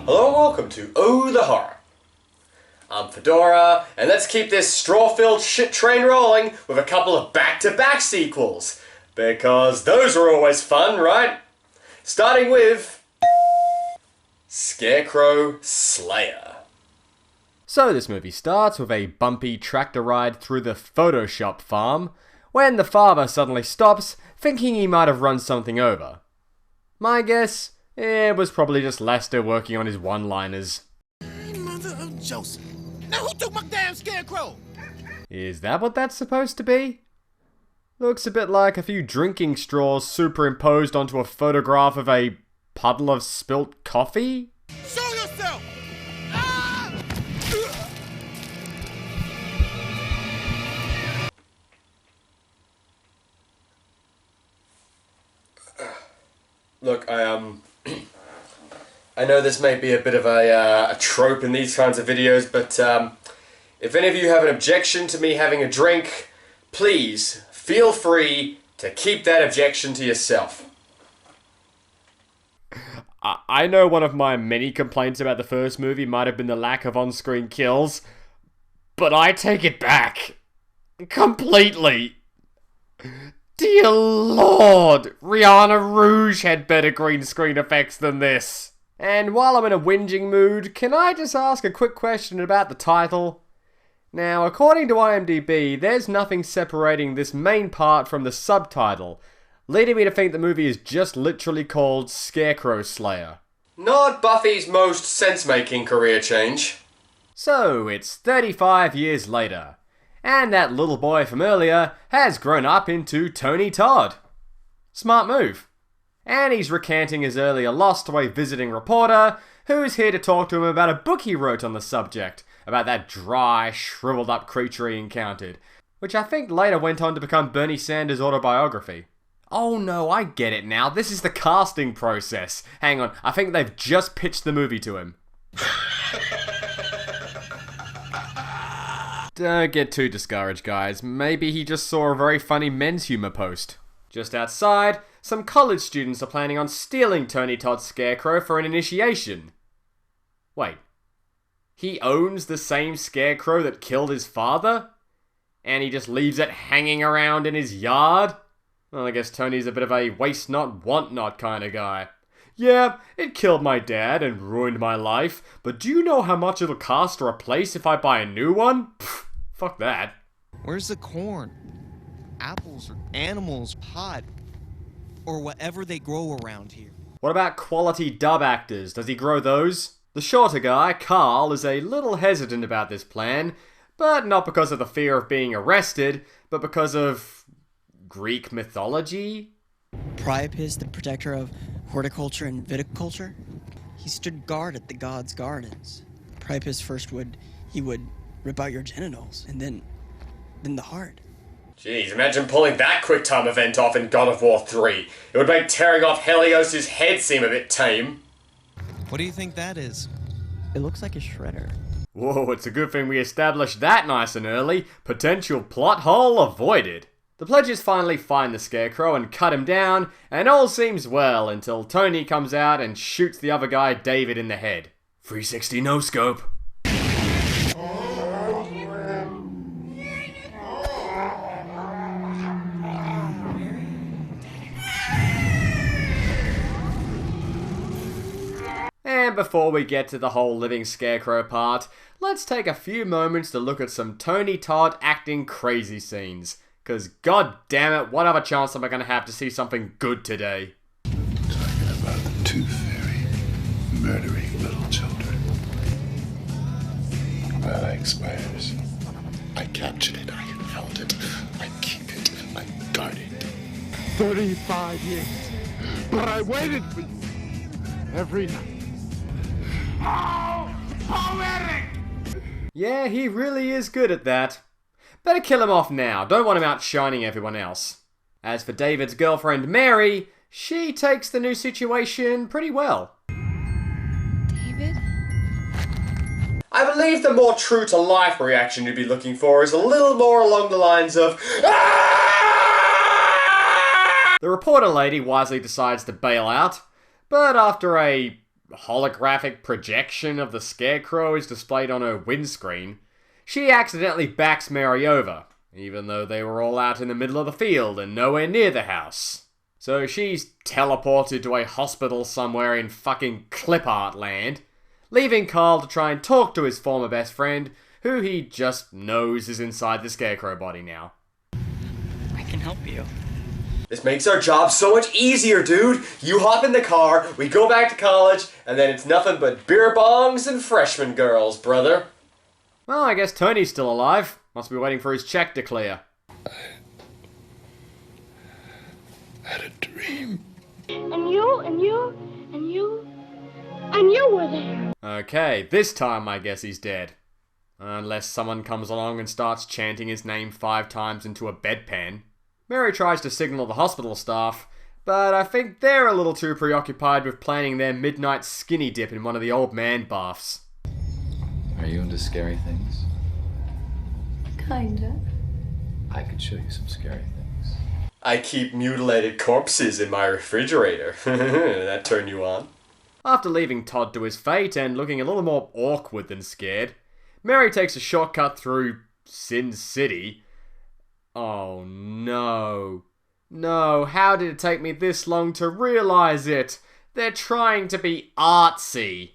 Hello and welcome to Oh the Horror. I'm Fedora, and let's keep this straw-filled shit train rolling with a couple of back-to-back sequels. Because those are always fun, right? Starting with... Scarecrow Slayer. So this movie starts with a bumpy tractor ride through the Photoshop farm, when the father suddenly stops, thinking he might have run something over. My guess? It was probably just Lester working on his one-liners. Mother of Joseph. Now who took my damn scarecrow? Is that what that's supposed to be? Looks a bit like a few drinking straws superimposed onto a photograph of a puddle of spilt coffee? Show yourself! Ah! Look, I know this may be a bit of a trope in these kinds of videos, but if any of you have an objection to me having a drink, please feel free to keep that objection to yourself. I know one of my many complaints about the first movie might have been the lack of on-screen kills, but I take it back. Completely. Dear Lord, Rihanna Rouge had better green screen effects than this. And while I'm in a whinging mood, can I just ask a quick question about the title? Now, according to IMDb, there's nothing separating this main part from the subtitle, leading me to think the movie is just literally called Scarecrow Slayer. Not Buffy's most sense-making career change. So, it's 35 years later, and that little boy from earlier has grown up into Tony Todd. Smart move. And he's recanting his earlier lost to a visiting reporter who's here to talk to him about a book he wrote on the subject, about that dry, shriveled up creature he encountered, which I think later went on to become Bernie Sanders' autobiography. Oh no, I get it now. This is the casting process. Hang on, I think they've just pitched the movie to him. Don't get too discouraged, guys. Maybe he just saw a very funny men's humor post. Just outside, some college students are planning on stealing Tony Todd's Scarecrow for an initiation. Wait. He owns the same Scarecrow that killed his father? And he just leaves it hanging around in his yard? Well, I guess Tony's a bit of a waste not, want not kind of guy. Yeah, it killed my dad and ruined my life, but do you know how much it'll cost to replace if I buy a new one? Pfft, fuck that. Where's the corn? Apples or animals, pot, or whatever they grow around here. What about quality dub actors? Does he grow those? The shorter guy, Carl, is a little hesitant about this plan, but not because of the fear of being arrested, but because of Greek mythology? Priapus, the protector of horticulture and viticulture, he stood guard at the gods' gardens. Priapus first would rip out your genitals, and then the heart. Jeez, imagine pulling that quick-time event off in God of War 3. It would make tearing off Helios' head seem a bit tame. What do you think that is? It looks like a shredder. Whoa, it's a good thing we established that nice and early. Potential plot hole avoided. The pledges finally find the Scarecrow and cut him down, and all seems well until Tony comes out and shoots the other guy, David, in the head. 360 no-scope. And before we get to the whole living Scarecrow part, let's take a few moments to look at some Tony Todd acting crazy scenes. Cause god damn it, what other chance am I gonna have to see something good today? Talking about the Tooth Fairy murdering little children. My like spiders. I captured it, I held it, I keep it, I guard it. 35 years. But I waited for you every night. Oh, poetic! Yeah, he really is good at that. Better kill him off now, don't want him outshining everyone else. As for David's girlfriend Mary, she takes the new situation pretty well. David? I believe the more true-to-life reaction you'd be looking for is a little more along the lines of "Ah!" The reporter lady wisely decides to bail out, but after a holographic projection of the Scarecrow is displayed on her windscreen, she accidentally backs Mary over, even though they were all out in the middle of the field and nowhere near the house. So she's teleported to a hospital somewhere in fucking clip art land, leaving Carl to try and talk to his former best friend, who he just knows is inside the Scarecrow body now. I can help you. This makes our job so much easier, dude. You hop in the car, we go back to college, and then it's nothing but beer bongs and freshman girls, brother. Well, I guess Tony's still alive. Must be waiting for his check to clear. I had a dream. And you were there. Okay, this time I guess he's dead. Unless someone comes along and starts chanting his name 5 times into a bedpan. Mary tries to signal the hospital staff, but I think they're a little too preoccupied with planning their midnight skinny dip in one of the old man baths. Are you into scary things? Kinda. I could show you some scary things. I keep mutilated corpses in my refrigerator. That turn you on? After leaving Todd to his fate and looking a little more awkward than scared, Mary takes a shortcut through Sin City. Oh no. No, how did it take me this long to realise it? They're trying to be artsy.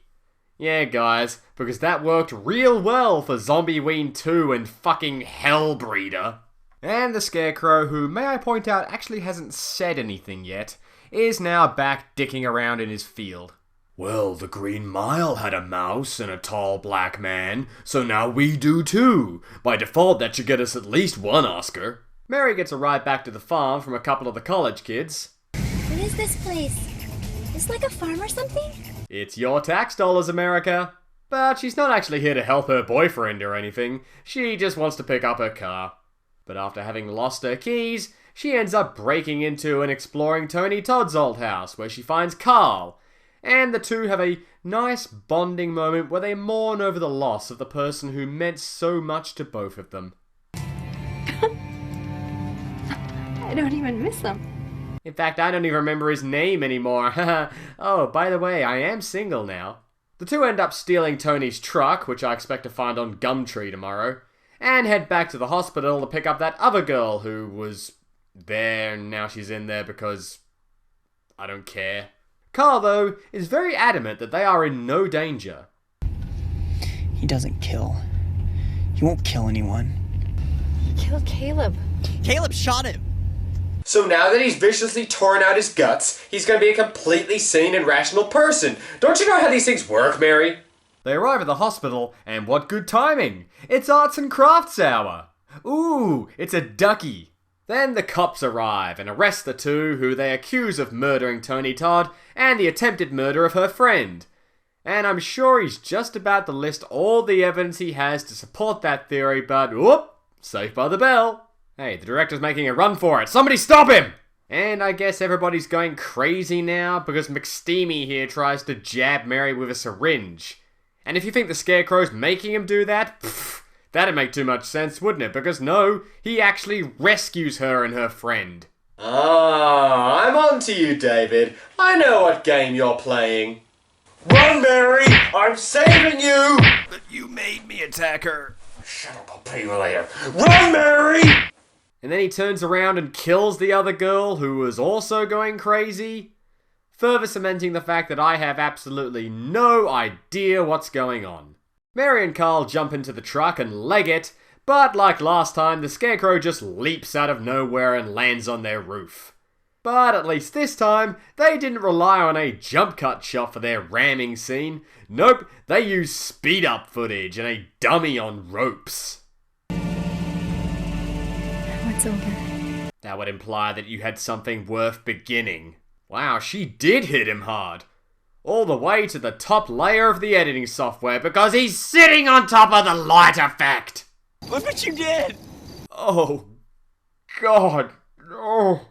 Yeah, guys, because that worked real well for Zombieween 2 and fucking Hellbreeder. And the Scarecrow, who, may I point out, actually hasn't said anything yet, is now back dicking around in his field. Well, the Green Mile had a mouse and a tall black man, so now we do too. By default, that should get us at least 1 Oscar. Mary gets a ride back to the farm from a couple of the college kids. What is this place? Is it like a farm or something? It's your tax dollars, America. But she's not actually here to help her boyfriend or anything. She just wants to pick up her car. But after having lost her keys, she ends up breaking into and exploring Tony Todd's old house, where she finds Carl. And the two have a nice bonding moment where they mourn over the loss of the person who meant so much to both of them. I don't even miss them. In fact, I don't even remember his name anymore. Oh, by the way, I am single now. The two end up stealing Tony's truck, which I expect to find on Gumtree tomorrow, and head back to the hospital to pick up that other girl who was there and now she's in there because I don't care. Carl, though, is very adamant that they are in no danger. He doesn't kill. He won't kill anyone. He killed Caleb. Caleb shot him! So now that he's viciously torn out his guts, he's going to be a completely sane and rational person. Don't you know how these things work, Mary? They arrive at the hospital, and what good timing! It's arts and crafts hour! Ooh, it's a ducky! Then the cops arrive and arrest the two who they accuse of murdering Tony Todd and the attempted murder of her friend. And I'm sure he's just about to list all the evidence he has to support that theory, but whoop! Safe by the bell. Hey, the director's making a run for it. Somebody stop him! And I guess everybody's going crazy now because McSteamy here tries to jab Mary with a syringe. And if you think the Scarecrow's making him do that, that'd make too much sense, wouldn't it? Because no, he actually rescues her and her friend. Ah, I'm on to you, David. I know what game you're playing. Run, Mary! I'm saving you! But you made me attack her. Shut up, I'll pay you later. Run, Mary! And then he turns around and kills the other girl who was also going crazy, further cementing the fact that I have absolutely no idea what's going on. Mary and Carl jump into the truck and leg it, but like last time, the Scarecrow just leaps out of nowhere and lands on their roof. But at least this time, they didn't rely on a jump cut shot for their ramming scene. Nope, they used speed up footage and a dummy on ropes. It's over. That would imply that you had something worth beginning. Wow, she did hit him hard. All the way to the top layer of the editing software because he's sitting on top of the light effect. Look what you did! Oh, God. Oh.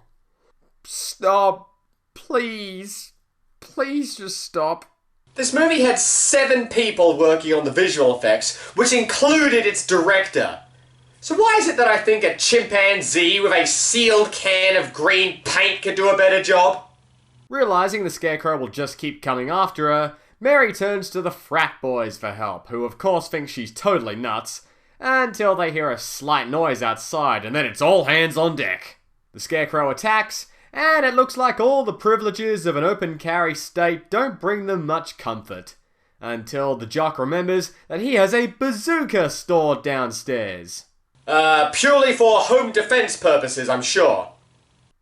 Stop. Please. Please just stop. This movie had 7 people working on the visual effects, which included its director. So why is it that I think a chimpanzee with a sealed can of green paint could do a better job? Realising the Scarecrow will just keep coming after her, Mary turns to the frat boys for help, who of course think she's totally nuts, until they hear a slight noise outside and then it's all hands on deck. The Scarecrow attacks, and it looks like all the privileges of an open carry state don't bring them much comfort. Until the jock remembers that he has a bazooka stored downstairs. Purely for home defense purposes, I'm sure.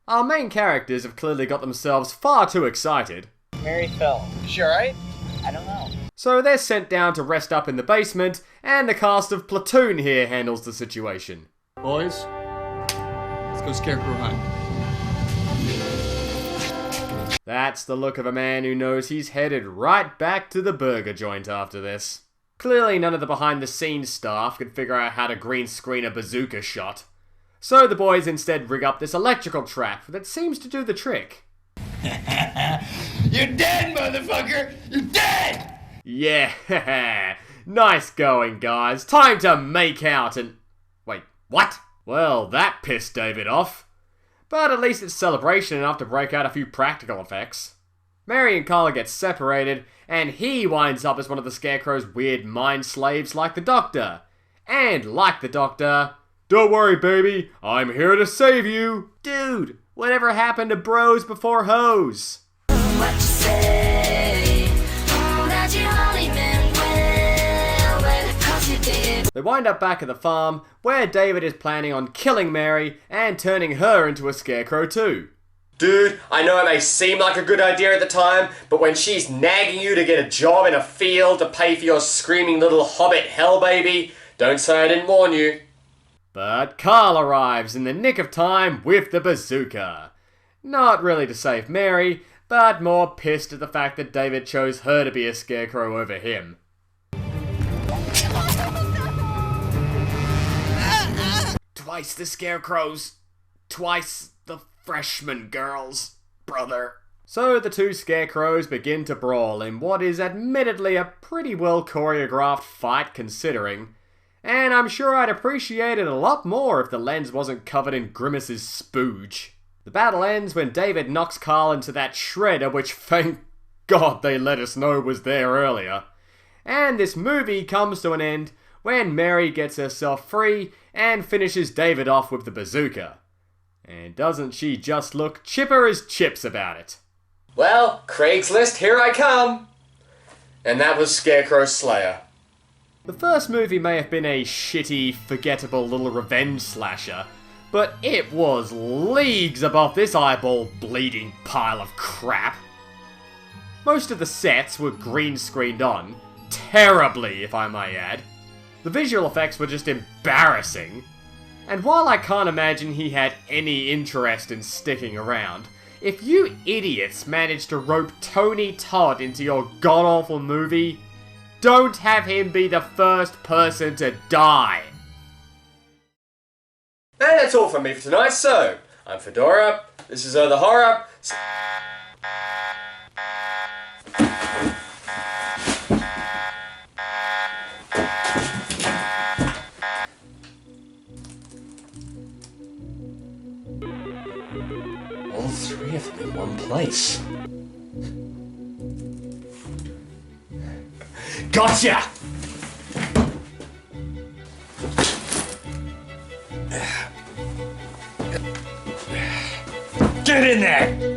Our main characters have clearly got themselves far too excited. Mary fell. Is she alright? I don't know. So they're sent down to rest up in the basement, and the cast of Platoon here handles the situation. Boys, let's go Scarecrow hunt. That's the look of a man who knows he's headed right back to the burger joint after this. Clearly none of the behind-the-scenes staff could figure out how to green screen a bazooka shot. So the boys instead rig up this electrical trap that seems to do the trick. You're dead, motherfucker! You're dead! Yeah, nice going, guys. Time to make out and... Wait, what? Well, that pissed David off. But at least it's celebration enough to break out a few practical effects. Mary and Carla get separated, and he winds up as one of the Scarecrow's weird mind slaves like the Doctor. And like the Doctor, don't worry baby, I'm here to save you. Dude, whatever happened to bros before hoes? What you say? Oh, that you only meant well, 'cause you did. They wind up back at the farm, where David is planning on killing Mary and turning her into a Scarecrow too. Dude, I know it may seem like a good idea at the time, but when she's nagging you to get a job in a field to pay for your screaming little hobbit hell baby, don't say I didn't warn you. But Carl arrives in the nick of time with the bazooka. Not really to save Mary, but more pissed at the fact that David chose her to be a Scarecrow over him. Twice the Scarecrows, twice the freshman girls, brother. So the two Scarecrows begin to brawl in what is admittedly a pretty well choreographed fight considering, and I'm sure I'd appreciate it a lot more if the lens wasn't covered in Grimace's spooge. The battle ends when David knocks Carl into that shredder, which thank God they let us know was there earlier. And this movie comes to an end when Mary gets herself free and finishes David off with the bazooka. And doesn't she just look chipper as chips about it? Well, Craigslist, here I come! And that was Scarecrow Slayer. The first movie may have been a shitty, forgettable little revenge slasher, but it was leagues above this eyeball-bleeding pile of crap. Most of the sets were green screened on, terribly if I may add. The visual effects were just embarrassing. And while I can't imagine he had any interest in sticking around, if you idiots managed to rope Tony Todd into your god-awful movie, don't have him be the first person to die. And that's all from me for tonight, so, I'm Fedora, this is the Horror. All three of them in one place. Gotcha! Get in there!